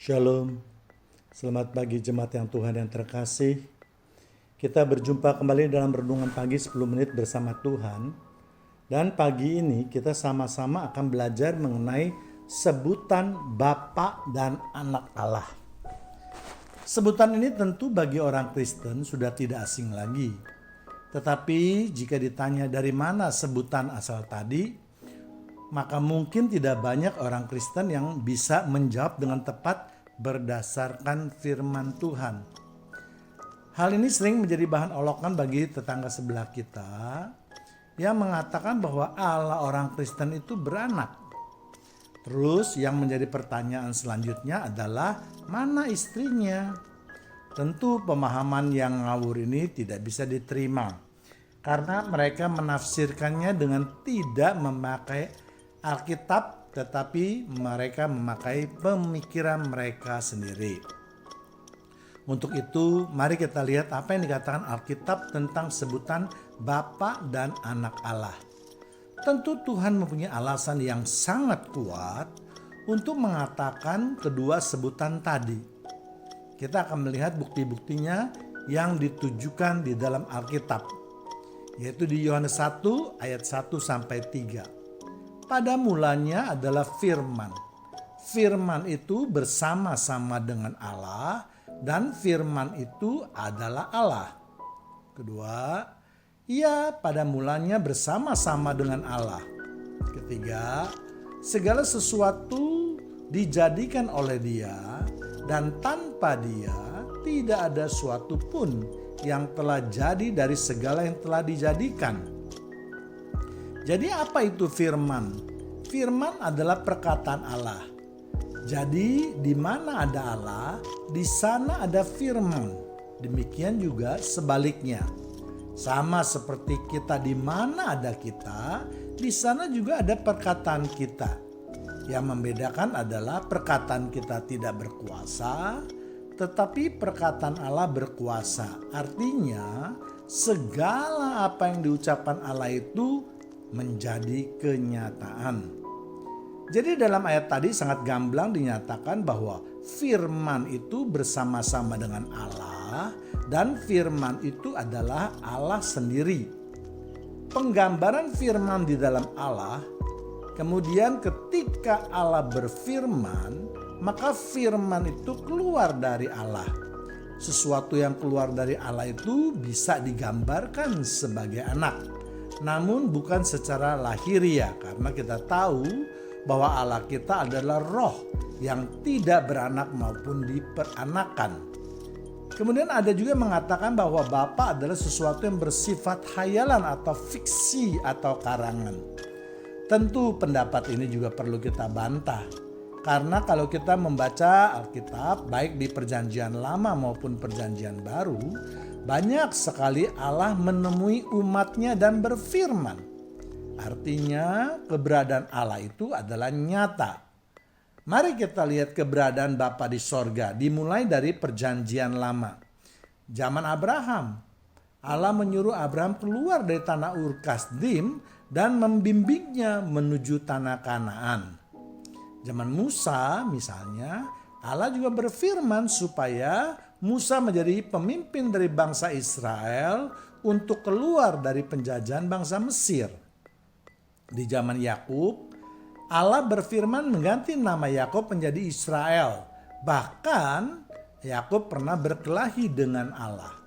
Shalom, selamat pagi jemaat yang Tuhan yang terkasih. Kita berjumpa kembali dalam renungan pagi 10 menit bersama Tuhan. Dan pagi ini kita sama-sama akan belajar mengenai sebutan Bapa dan Anak Allah. Sebutan ini tentu bagi orang Kristen sudah tidak asing lagi. Tetapi jika ditanya dari mana sebutan asal tadi, maka mungkin tidak banyak orang Kristen yang bisa menjawab dengan tepat berdasarkan firman Tuhan. Hal ini sering menjadi bahan olokan bagi tetangga sebelah kita yang mengatakan bahwa Allah orang Kristen itu beranak. Terus yang menjadi pertanyaan selanjutnya adalah mana istrinya? Tentu pemahaman yang ngawur ini tidak bisa diterima karena mereka menafsirkannya dengan tidak memakai Alkitab, tetapi mereka memakai pemikiran mereka sendiri. Untuk itu, mari kita lihat apa yang dikatakan Alkitab tentang sebutan Bapa dan Anak Allah. Tentu Tuhan mempunyai alasan yang sangat kuat untuk mengatakan kedua sebutan tadi. Kita akan melihat bukti-buktinya yang ditujukan di dalam Alkitab, yaitu di Yohanes 1 ayat 1 sampai 3. Pada mulanya adalah firman. Firman itu bersama-sama dengan Allah dan firman itu adalah Allah. Kedua, ia pada mulanya bersama-sama dengan Allah. Ketiga, segala sesuatu dijadikan oleh Dia dan tanpa Dia tidak ada suatu pun yang telah jadi dari segala yang telah dijadikan. Jadi apa itu firman? Firman adalah perkataan Allah. Jadi di mana ada Allah, di sana ada firman. Demikian juga sebaliknya. Sama seperti kita di mana ada kita, di sana juga ada perkataan kita. Yang membedakan adalah perkataan kita tidak berkuasa, tetapi perkataan Allah berkuasa. Artinya segala apa yang diucapkan Allah itu menjadi kenyataan. Jadi dalam ayat tadi sangat gamblang dinyatakan bahwa firman itu bersama-sama dengan Allah dan firman itu adalah Allah sendiri. Penggambaran firman di dalam Allah, kemudian ketika Allah berfirman, maka firman itu keluar dari Allah. Sesuatu yang keluar dari Allah itu bisa digambarkan sebagai anak. Namun bukan secara lahiriah, karena kita tahu bahwa Allah kita adalah roh yang tidak beranak maupun diperanakan. Kemudian ada juga yang mengatakan bahwa Bapa adalah sesuatu yang bersifat khayalan atau fiksi atau karangan. Tentu pendapat ini juga perlu kita bantah. Karena kalau kita membaca Alkitab baik di Perjanjian Lama maupun Perjanjian Baru, banyak sekali Allah menemui umatnya dan berfirman. Artinya keberadaan Allah itu adalah nyata. Mari kita lihat keberadaan Bapa di sorga dimulai dari Perjanjian Lama. Zaman Abraham, Allah menyuruh Abraham keluar dari tanah Ur Kasdim dan membimbingnya menuju tanah Kanaan. Zaman Musa misalnya, Allah juga berfirman supaya Musa menjadi pemimpin dari bangsa Israel untuk keluar dari penjajahan bangsa Mesir. Di zaman Yakub, Allah berfirman mengganti nama Yakub menjadi Israel. Bahkan Yakub pernah berkelahi dengan Allah.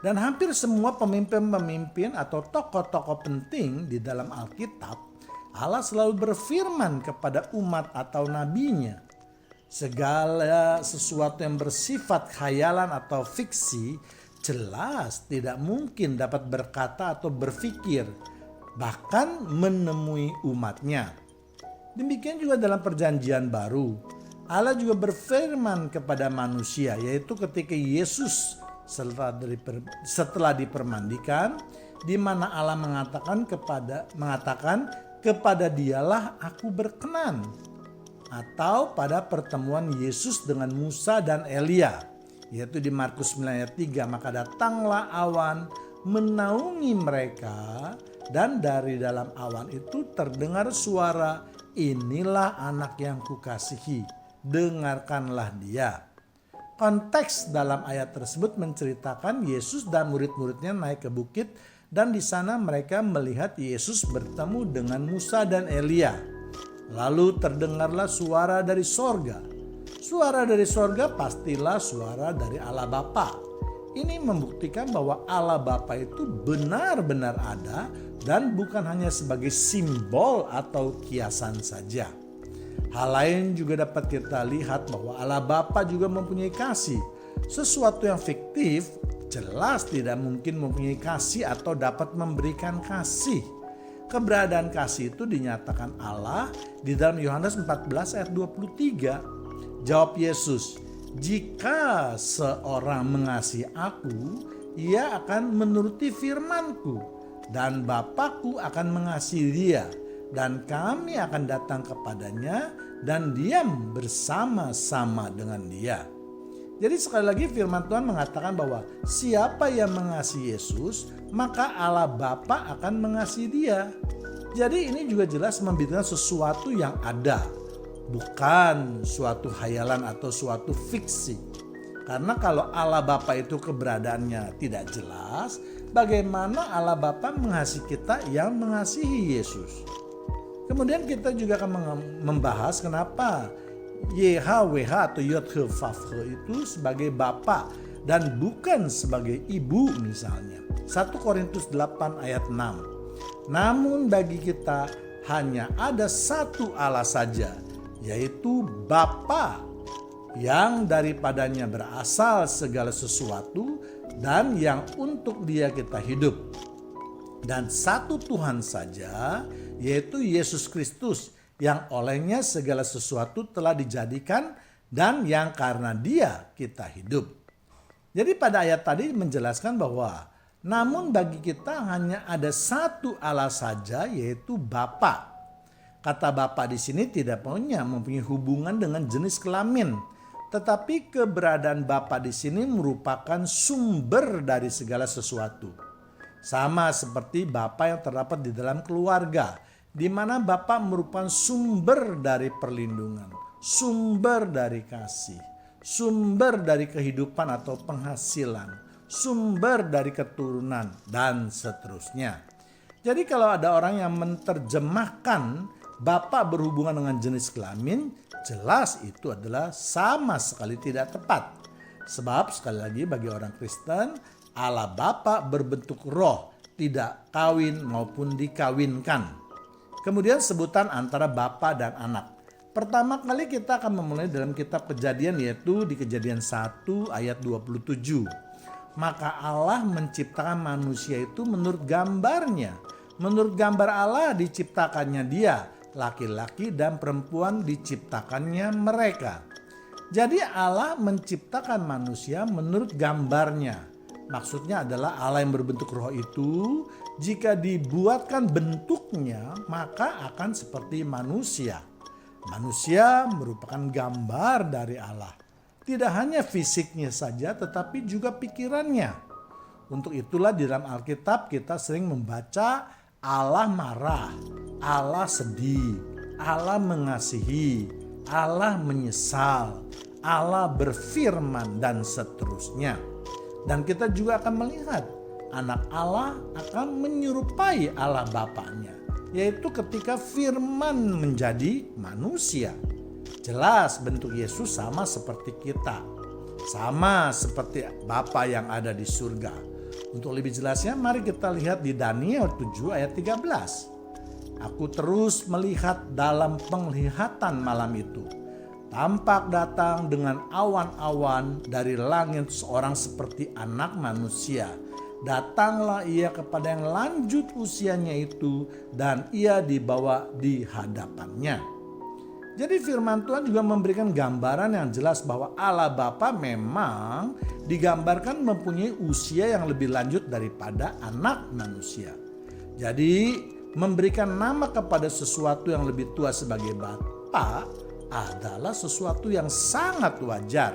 Dan hampir semua pemimpin-pemimpin atau tokoh-tokoh penting di dalam Alkitab, Allah selalu berfirman kepada umat atau nabinya. Segala sesuatu yang bersifat khayalan atau fiksi jelas tidak mungkin dapat berkata atau berpikir, bahkan menemui umatnya. Demikian juga dalam Perjanjian Baru, Allah juga berfirman kepada manusia, yaitu ketika Yesus setelah dipermandikan, di mana Allah mengatakan kepada Dialah aku berkenan. Atau pada pertemuan Yesus dengan Musa dan Elia, yaitu di Markus 9 ayat 3, maka datanglah awan menaungi mereka dan dari dalam awan itu terdengar suara, inilah anak yang kukasihi, dengarkanlah dia. Konteks dalam ayat tersebut menceritakan Yesus dan murid-muridnya naik ke bukit dan di sana mereka melihat Yesus bertemu dengan Musa dan Elia. Lalu terdengarlah suara dari sorga. Suara dari sorga pastilah suara dari Allah Bapa. Ini membuktikan bahwa Allah Bapa itu benar-benar ada dan bukan hanya sebagai simbol atau kiasan saja. Hal lain juga dapat kita lihat bahwa Allah Bapa juga mempunyai kasih. Sesuatu yang fiktif jelas tidak mungkin mempunyai kasih atau dapat memberikan kasih. Keberadaan kasih itu dinyatakan Allah di dalam Yohanes 14 ayat 23. Jawab Yesus, "Jika seorang mengasihi aku, ia akan menuruti firman-Ku, dan Bapa-Ku akan mengasihi dia. Dan kami akan datang kepadanya dan diam bersama-sama dengan dia." Jadi sekali lagi firman Tuhan mengatakan bahwa siapa yang mengasihi Yesus, maka Allah Bapa akan mengasihi dia. Jadi ini juga jelas memberitakan sesuatu yang ada, bukan suatu hayalan atau suatu fiksi. Karena kalau Allah Bapa itu keberadaannya tidak jelas, bagaimana Allah Bapa mengasihi kita yang mengasihi Yesus? Kemudian kita juga akan membahas kenapa YHWH atau YHWH itu sebagai Bapa dan bukan sebagai ibu misalnya. 1 Korintus 8 ayat 6. Namun bagi kita hanya ada satu Allah saja, yaitu Bapa, yang daripadanya berasal segala sesuatu dan yang untuk dia kita hidup. Dan satu Tuhan saja, yaitu Yesus Kristus, yang olehnya segala sesuatu telah dijadikan dan yang karena dia kita hidup. Jadi pada ayat tadi menjelaskan bahwa namun bagi kita hanya ada satu Allah saja, yaitu Bapa. Kata Bapa di sini tidak mempunyai hubungan dengan jenis kelamin, tetapi keberadaan Bapa di sini merupakan sumber dari segala sesuatu. Sama seperti Bapa yang terdapat di dalam keluarga, di mana Bapa merupakan sumber dari perlindungan, sumber dari kasih, sumber dari kehidupan atau penghasilan, sumber dari keturunan, dan seterusnya. Jadi kalau ada orang yang menerjemahkan Bapa berhubungan dengan jenis kelamin, jelas itu adalah sama sekali tidak tepat. Sebab sekali lagi bagi orang Kristen, Allah Bapa berbentuk roh, tidak kawin maupun dikawinkan. Kemudian sebutan antara Bapa dan anak. Pertama kali kita akan memulai dalam kitab Kejadian, yaitu di Kejadian 1 ayat 27. Maka Allah menciptakan manusia itu menurut gambarnya. Menurut gambar Allah diciptakannya dia, laki-laki dan perempuan diciptakannya mereka. Jadi Allah menciptakan manusia menurut gambarnya. Maksudnya adalah Allah yang berbentuk roh itu jika dibuatkan bentuknya maka akan seperti manusia. Manusia merupakan gambar dari Allah. Tidak hanya fisiknya saja tetapi juga pikirannya. Untuk itulah di dalam Alkitab kita sering membaca Allah marah, Allah sedih, Allah mengasihi, Allah menyesal, Allah berfirman dan seterusnya. Dan kita juga akan melihat anak Allah akan menyerupai Allah Bapanya, yaitu ketika firman menjadi manusia. Jelas bentuk Yesus sama seperti kita, sama seperti Bapa yang ada di surga. Untuk lebih jelasnya mari kita lihat di Daniel 7 ayat 13. Aku terus melihat dalam penglihatan malam itu. Tampak datang dengan awan-awan dari langit seorang seperti anak manusia. Datanglah ia kepada yang lanjut usianya itu dan ia dibawa di hadapannya. Jadi firman Tuhan juga memberikan gambaran yang jelas bahwa Allah Bapa memang digambarkan mempunyai usia yang lebih lanjut daripada anak manusia. Jadi memberikan nama kepada sesuatu yang lebih tua sebagai Bapa adalah sesuatu yang sangat wajar.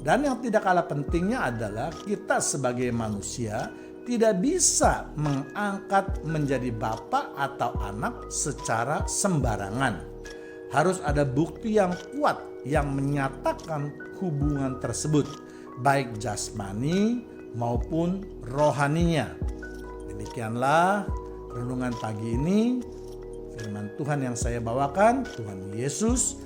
Dan yang tidak kalah pentingnya adalah kita sebagai manusia tidak bisa mengangkat menjadi bapa atau anak secara sembarangan. Harus ada bukti yang kuat yang menyatakan hubungan tersebut, baik jasmani maupun rohaninya. Demikianlah renungan pagi ini, firman Tuhan yang saya bawakan. Tuhan Yesus